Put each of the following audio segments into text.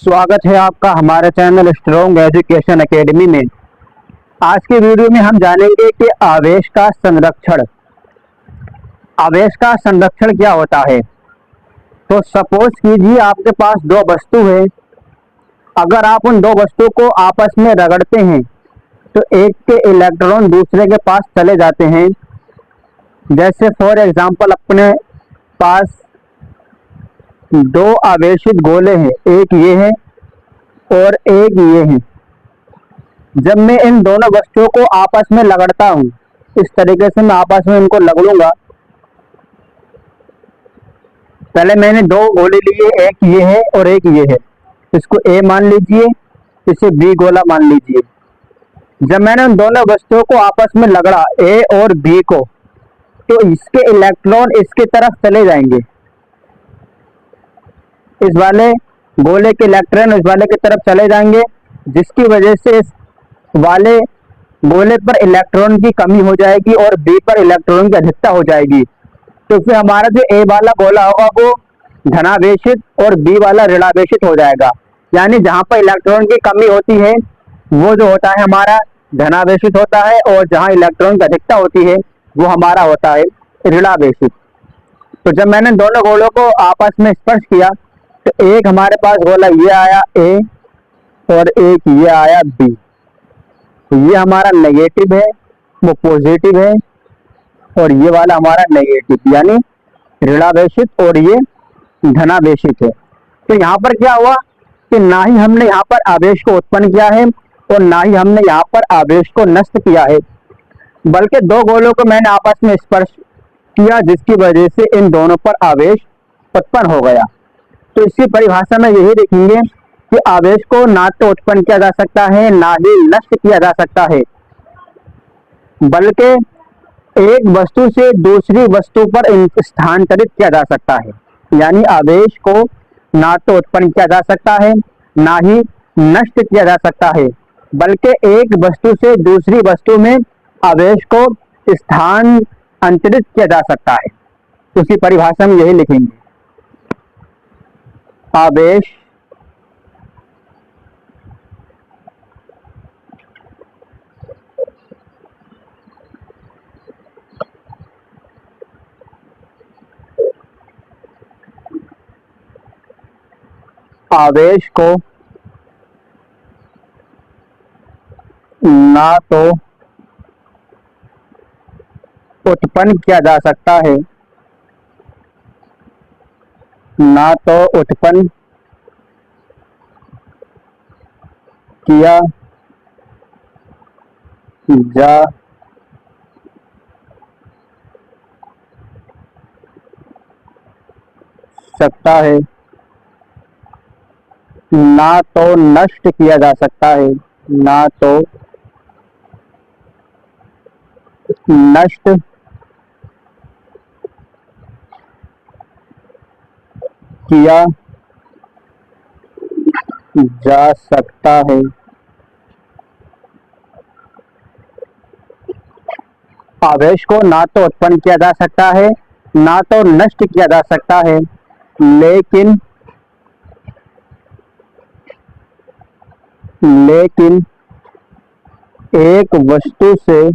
स्वागत है आपका हमारे चैनल स्ट्रॉन्ग एजुकेशन एकेडमी में। आज की वीडियो में हम जानेंगे कि आवेश का संरक्षण क्या होता है। तो सपोज कीजिए आपके पास दो वस्तु है। अगर आप उन दो वस्तु को आपस में रगड़ते हैं तो एक के इलेक्ट्रॉन दूसरे के पास चले जाते हैं। जैसे फॉर एग्जांपल अपने पास दो आवेशित गोले हैं, एक ये है और एक ये है। जब मैं इन दोनों वस्तुओं को आपस में रगड़ता हूं, इस तरीके से मैं आपस में इनको रगड़ूंगा। पहले मैंने दो गोले लिए, एक ये है और एक ये है। इसको ए मान लीजिए, इसे बी गोला मान लीजिए। जब मैंने उन दोनों वस्तुओं को आपस में रगड़ा, ए और बी को, तो इसके इलेक्ट्रॉन इसकी तरफ चले जाएंगे। इस वाले गोले के इलेक्ट्रॉन इस वाले की तरफ चले जाएंगे, जिसकी वजह से इस वाले गोले पर इलेक्ट्रॉन की कमी हो जाएगी और बी पर इलेक्ट्रॉन की अधिकता हो जाएगी। तो फिर हमारा जो ए वाला गोला होगा वो धनावेशित और बी वाला ऋणावेशित हो जाएगा। यानी जहां पर इलेक्ट्रॉन की कमी होती है वो जो होता है हमारा धनावेशित होता है, और जहां इलेक्ट्रॉन की अधिकता होती है वो हमारा होता है ऋणावेशित। तो जब मैंने दोनों गोलों को आपस में स्पर्श किया तो एक हमारे पास गोला ये आया ए और एक ये आया बी। तो ये हमारा नेगेटिव है, वो पॉजिटिव है, और ये वाला हमारा नेगेटिव यानी ऋणावेशित और ये धनावेशित है। तो यहाँ पर क्या हुआ कि ना ही हमने यहाँ पर आवेश को उत्पन्न किया है और ना ही हमने यहाँ पर आवेश को नष्ट किया है, बल्कि दो गोलों को मैंने आपस में स्पर्श किया, जिसकी वजह से इन दोनों पर आवेश उत्पन्न हो गया। तो इसी परिभाषा में यही देखेंगे कि आवेश को ना तो उत्पन्न किया जा सकता है ना ही नष्ट किया जा सकता है, बल्कि एक वस्तु से दूसरी वस्तु पर स्थानांतरित किया जा सकता है। यानी आवेश को ना तो उत्पन्न किया जा सकता है ना ही नष्ट किया जा सकता है, बल्कि एक वस्तु से दूसरी वस्तु में आवेश को स्थानांतरित किया जा सकता है। उसी परिभाषा में यही लिखेंगे, आवेश को ना तो उत्पन्न किया जा सकता है ना तो उत्पन्न किया जा सकता है, ना तो नष्ट किया जा सकता है, ना तो नष्ट किया जा सकता है। आवेश को ना तो उत्पन्न किया जा सकता है ना तो नष्ट किया जा सकता है, लेकिन एक वस्तु से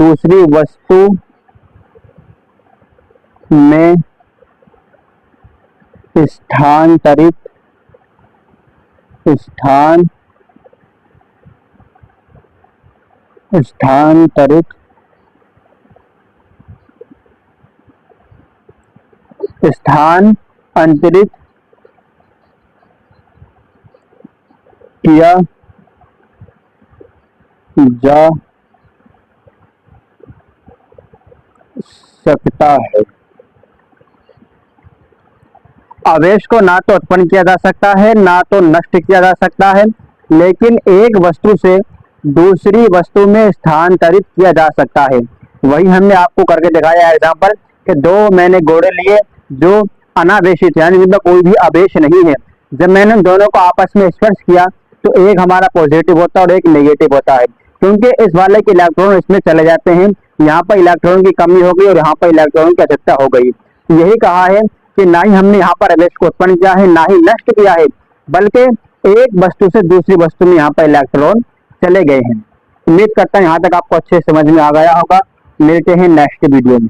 दूसरी वस्तु में स्थानांतरित किया जा सकता है। आवेश को ना तो उत्पन्न किया जा सकता है ना तो नष्ट किया जा सकता है, लेकिन एक वस्तु से दूसरी वस्तु में स्थानांतरित किया जा सकता है। वही हमने आपको करके दिखाया एग्जांपल कि दो मैंने गोले लिए जो अनावेशित यानी जिनमें कोई भी आवेश नहीं है। जब मैंने दोनों को आपस में स्पर्श किया तो एक हमारा पॉजिटिव होता है और एक नेगेटिव होता है, क्योंकि इस वाले के इलेक्ट्रॉन इसमें चले जाते हैं, यहाँ पर इलेक्ट्रॉन की कमी हो गई और यहाँ पर इलेक्ट्रॉन की अधिकता हो गई। यही कहा है कि ना ही हमने यहाँ पर आवेश को उत्पन्न किया है, ना ही नष्ट किया है, बल्कि एक वस्तु से दूसरी वस्तु में यहाँ पर इलेक्ट्रॉन चले गए हैं। उम्मीद करता हूँ यहाँ तक आपको अच्छे समझ में आ गया होगा। मिलते हैं नेक्स्ट वीडियो में।